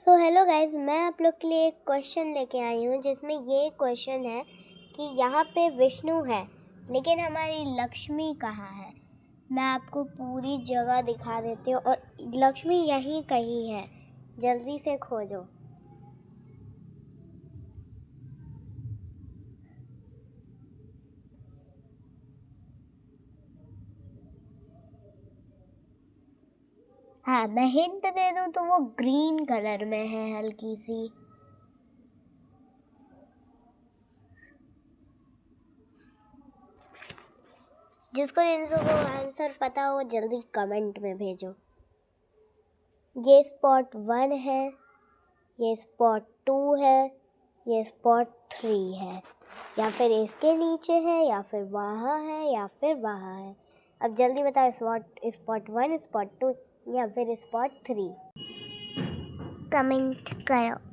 So hello guys, मैं आप लोग के लिए एक क्वेश्चन लेके आई हूँ जिसमें ये क्वेश्चन है कि यहाँ पे विष्णु है लेकिन हमारी लक्ष्मी कहाँ है। मैं आपको पूरी जगह दिखा देती हूँ और लक्ष्मी यहीं कहीं है, जल्दी से खोजो। हाँ, मैं हिंट दे दूँ तो वो ग्रीन कलर में है हल्की सी। जिसको आंसर पता हो जल्दी कमेंट में भेजो। ये स्पॉट 1 है, ये स्पॉट 2 है, ये स्पॉट 3 है, या फिर इसके नीचे है, या फिर वहाँ है, या फिर वहाँ है। अब जल्दी बताओ, स्पॉट 1, स्पॉट 2 या फिर स्पॉट 3। कमेंट करो।